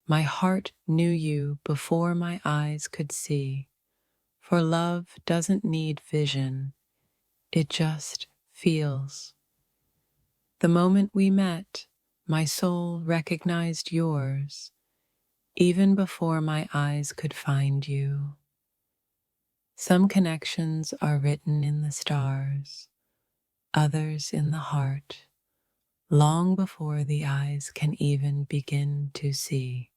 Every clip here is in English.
My heart knew you before my eyes could see, for love doesn't need vision, it just feels. The moment we met, my soul recognized yours, even before my eyes could find you. Some connections are written in the stars, others in the heart, long before the eyes can even begin to see.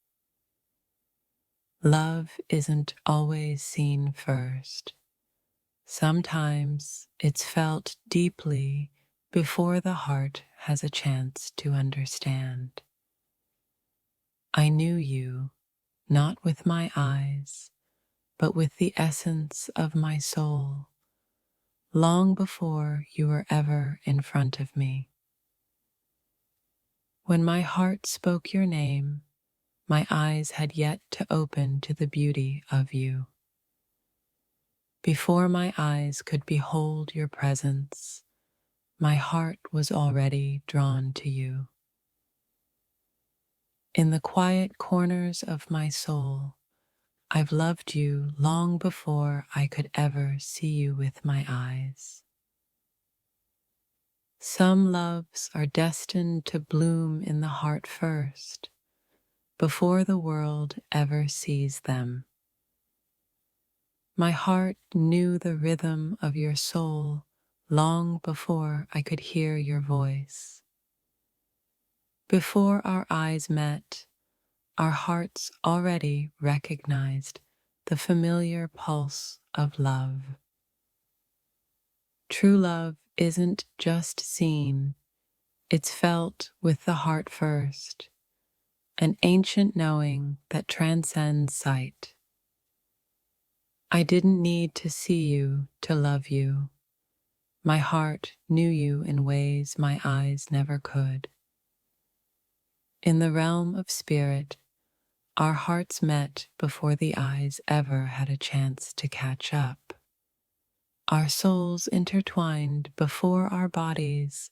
Love isn't always seen first. Sometimes it's felt deeply before the heart has a chance to understand. I knew you, not with my eyes, but with the essence of my soul, long before you were ever in front of me. When my heart spoke your name, my eyes had yet to open to the beauty of you. Before my eyes could behold your presence, my heart was already drawn to you. In the quiet corners of my soul, I've loved you long before I could ever see you with my eyes. Some loves are destined to bloom in the heart first, before the world ever sees them. My heart knew the rhythm of your soul long before I could hear your voice. Before our eyes met, our hearts already recognized the familiar pulse of love. True love isn't just seen, it's felt with the heart first, an ancient knowing that transcends sight. I didn't need to see you to love you. My heart knew you in ways my eyes never could. In the realm of spirit, our hearts met before the eyes ever had a chance to catch up. Our souls intertwined before our bodies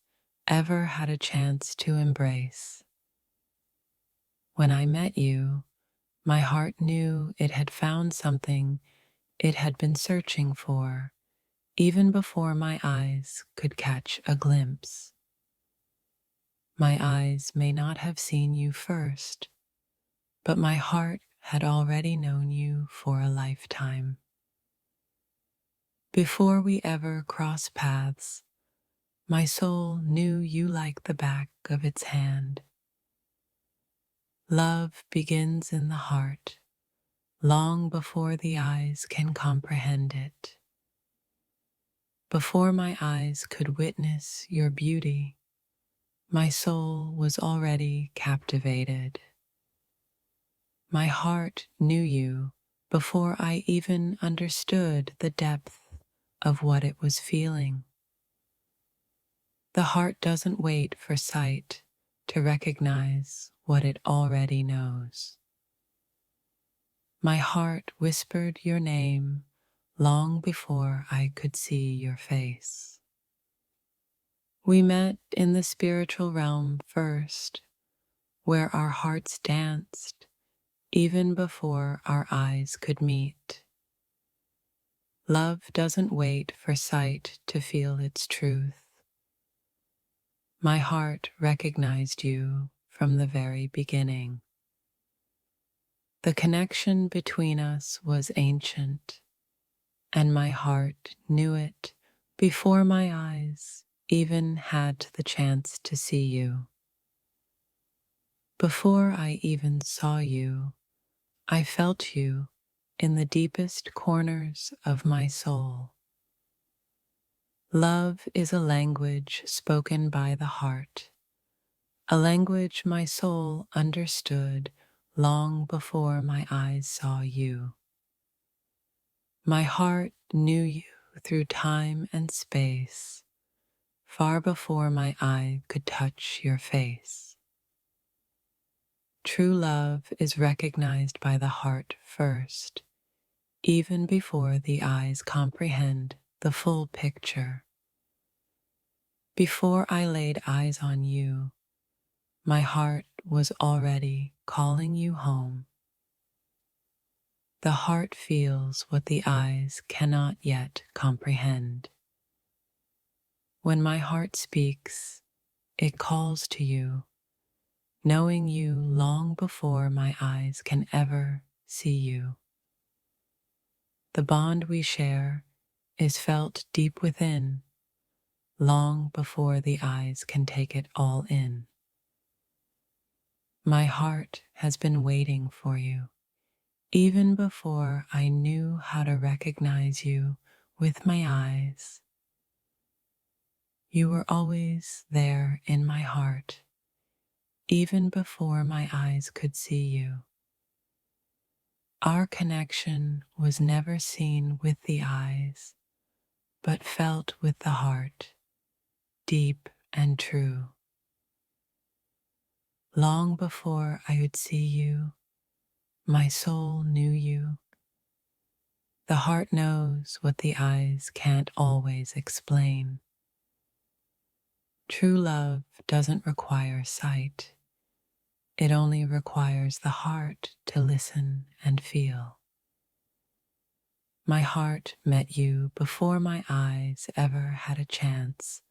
ever had a chance to embrace. When I met you, my heart knew it had found something it had been searching for, even before my eyes could catch a glimpse. My eyes may not have seen you first, but my heart had already known you for a lifetime. Before we ever crossed paths, my soul knew you like the back of its hand. Love begins in the heart, long before the eyes can comprehend it. Before my eyes could witness your beauty, my soul was already captivated. My heart knew you before I even understood the depth of what it was feeling. The heart doesn't wait for sight to recognize what it already knows. My heart whispered your name long before I could see your face. We met in the spiritual realm first, where our hearts danced even before our eyes could meet. Love doesn't wait for sight to feel its truth. My heart recognized you from the very beginning. The connection between us was ancient, and my heart knew it before my eyes even had the chance to see you. Before I even saw you, I felt you in the deepest corners of my soul. Love is a language spoken by the heart, a language my soul understood long before my eyes saw you. My heart knew you through time and space, far before my eye could touch your face. True love is recognized by the heart first, even before the eyes comprehend the full picture. Before I laid eyes on you, my heart was already calling you home. The heart feels what the eyes cannot yet comprehend. When my heart speaks, it calls to you, knowing you long before my eyes can ever see you. The bond we share is felt deep within, long before the eyes can take it all in. My heart has been waiting for you, even before I knew how to recognize you with my eyes. You were always there in my heart, even before my eyes could see you. Our connection was never seen with the eyes, but felt with the heart, deep and true. Long before I would see you, my soul knew you. The heart knows what the eyes can't always explain. True love doesn't require sight. It only requires the heart to listen and feel. My heart met you before my eyes ever had a chance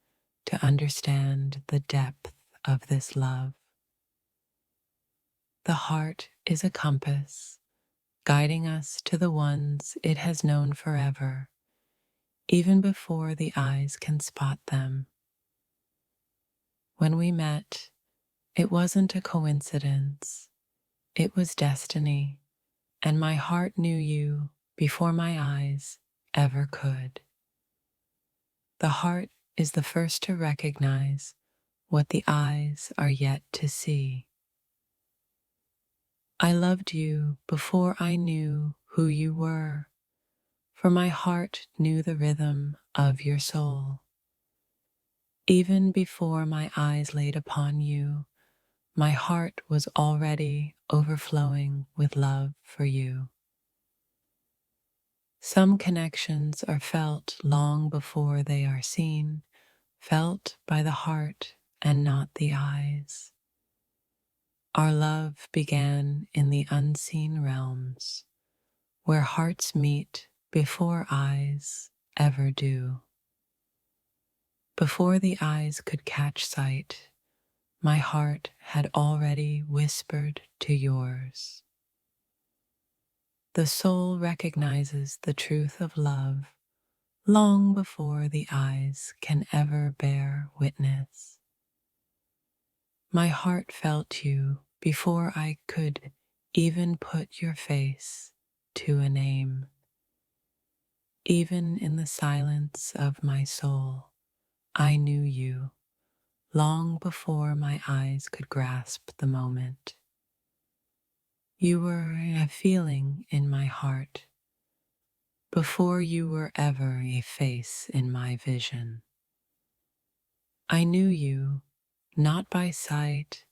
to understand the depth of this love. The heart is a compass, guiding us to the ones it has known forever, even before the eyes can spot them. When we met, it wasn't a coincidence, it was destiny, and my heart knew you before my eyes ever could. The heart is the first to recognize what the eyes are yet to see. I loved you before I knew who you were, for my heart knew the rhythm of your soul. Even before my eyes laid upon you, my heart was already overflowing with love for you. Some connections are felt long before they are seen, felt by the heart and not the eyes. Our love began in the unseen realms, where hearts meet before eyes ever do. Before the eyes could catch sight, my heart had already whispered to yours. The soul recognizes the truth of love long before the eyes can ever bear witness. My heart felt you before I could even put your face to a name. Even in the silence of my soul, I knew you long before my eyes could grasp the moment. You were a feeling in my heart before you were ever a face in my vision. I knew you not by sight,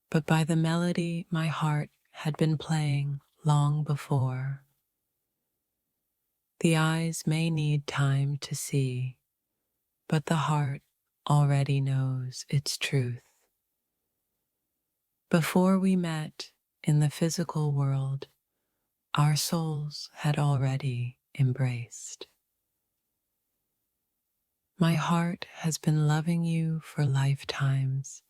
but by the melody my heart had been playing long before. The eyes may need time to see, but the heart already knows its truth. Before we met in the physical world, our souls had already embraced. My heart has been loving you for lifetimes,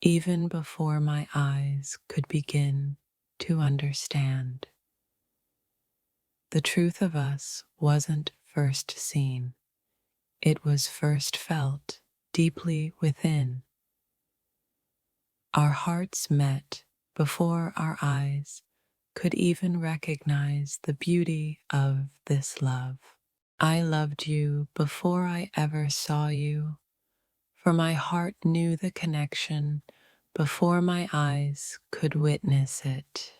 even before my eyes could begin to understand. The truth of us wasn't first seen, it was first felt deeply within. Our hearts met before our eyes could even recognize the beauty of this love. I loved you before I ever saw you, for my heart knew the connection before my eyes could witness it.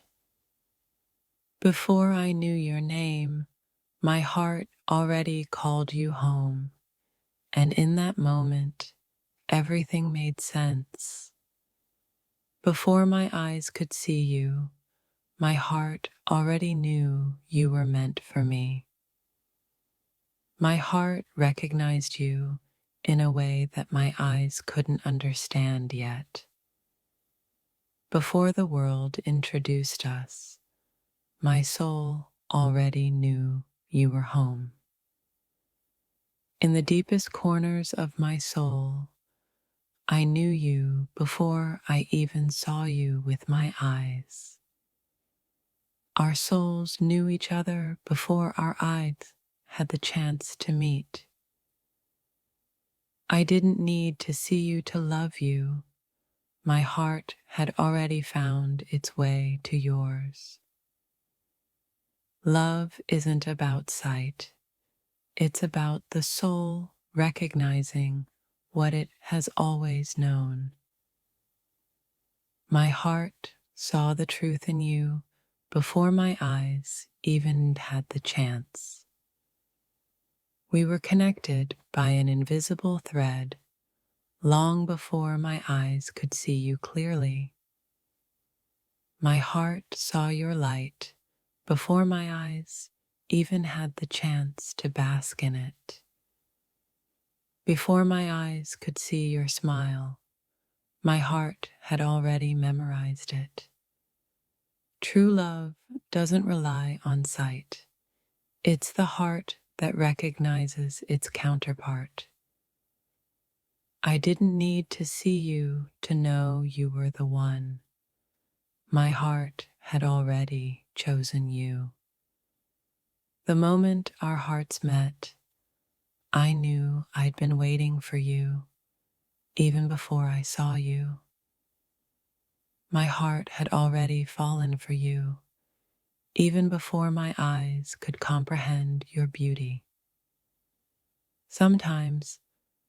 Before I knew your name, my heart already called you home, and in that moment, everything made sense. Before my eyes could see you, my heart already knew you were meant for me. My heart recognized you in a way that my eyes couldn't understand yet. Before the world introduced us, my soul already knew you were home. In the deepest corners of my soul, I knew you before I even saw you with my eyes. Our souls knew each other before our eyes had the chance to meet. I didn't need to see you to love you. My heart had already found its way to yours. Love isn't about sight. It's about the soul recognizing what it has always known. My heart saw the truth in you before my eyes even had the chance. We were connected by an invisible thread long before my eyes could see you clearly. My heart saw your light before my eyes even had the chance to bask in it. Before my eyes could see your smile, my heart had already memorized it. True love doesn't rely on sight. It's the heart that recognizes its counterpart. I didn't need to see you to know you were the one. My heart had already chosen you. The moment our hearts met, I knew I'd been waiting for you even before I saw you. My heart had already fallen for you even before my eyes could comprehend your beauty. Sometimes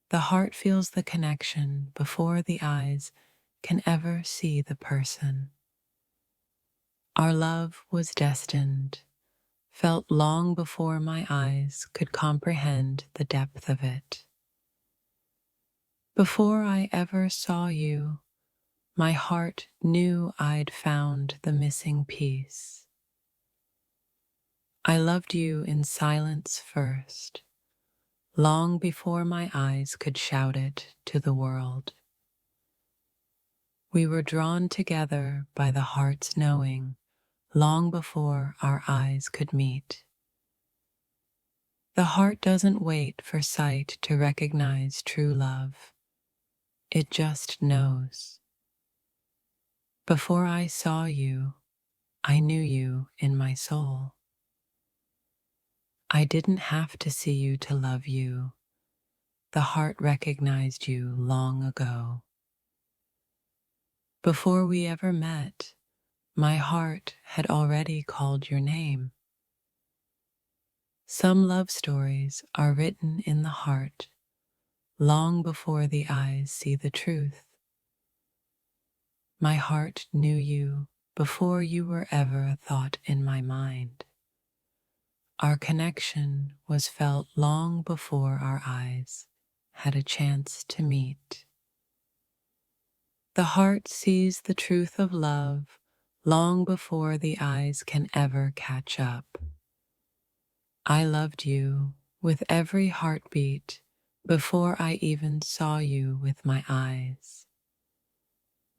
the heart feels the connection before the eyes can ever see the person. Our love was destined, felt long before my eyes could comprehend the depth of it. Before I ever saw you, my heart knew I'd found the missing piece. I loved you in silence first, long before my eyes could shout it to the world. We were drawn together by the heart's knowing, long before our eyes could meet. The heart doesn't wait for sight to recognize true love. It just knows. Before I saw you, I knew you in my soul. I didn't have to see you to love you. The heart recognized you long ago. Before we ever met, my heart had already called your name. Some love stories are written in the heart, long before the eyes see the truth. My heart knew you before you were ever a thought in my mind. Our connection was felt long before our eyes had a chance to meet. The heart sees the truth of love long before the eyes can ever catch up. I loved you with every heartbeat before I even saw you with my eyes.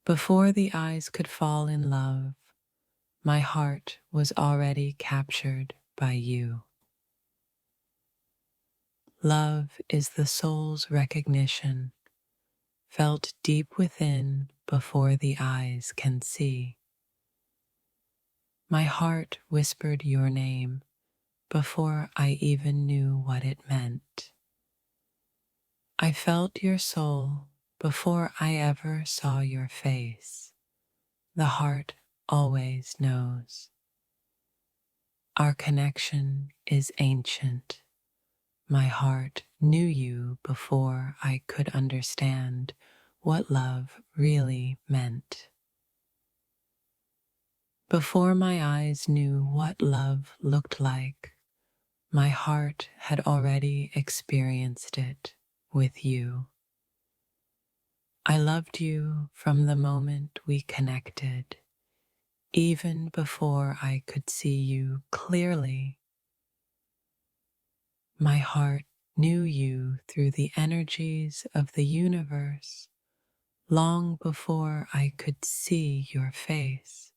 Before the eyes could fall in love, my heart was already captured by you. Love is the soul's recognition, felt deep within before the eyes can see. My heart whispered your name before I even knew what it meant. I felt your soul before I ever saw your face. The heart always knows. Our connection is ancient. My heart knew you before I could understand what love really meant. Before my eyes knew what love looked like, my heart had already experienced it with you. I loved you from the moment we connected, even before I could see you clearly. My heart knew you through the energies of the universe long before I could see your face.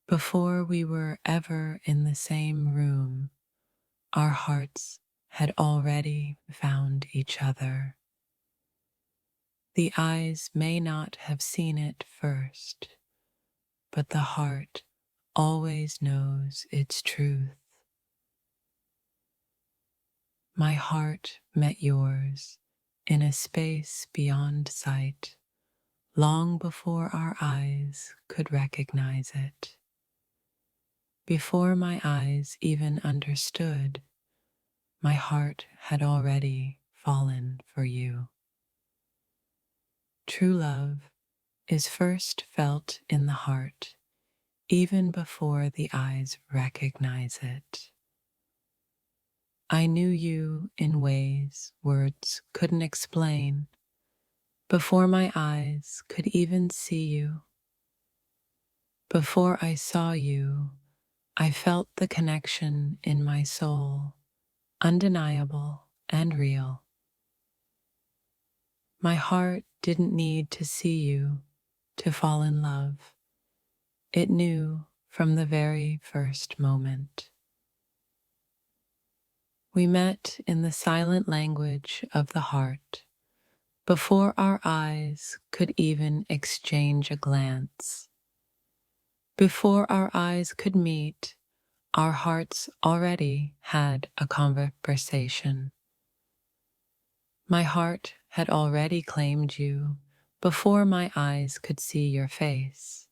Before we were ever in the same room, our hearts had already found each other. The eyes may not have seen it first, but the heart always knows its truth. My heart met yours in a space beyond sight, long before our eyes could recognize it. Before my eyes even understood, my heart had already fallen for you. True love is first felt in the heart, even before the eyes recognize it. I knew you in ways words couldn't explain, before my eyes could even see you. Before I saw you, I felt the connection in my soul, undeniable and real. My heart didn't need to see you to fall in love. It knew from the very first moment. We met in the silent language of the heart, before our eyes could even exchange a glance. Before our eyes could meet, our hearts already had a conversation. My heart had already claimed you before my eyes could see your face.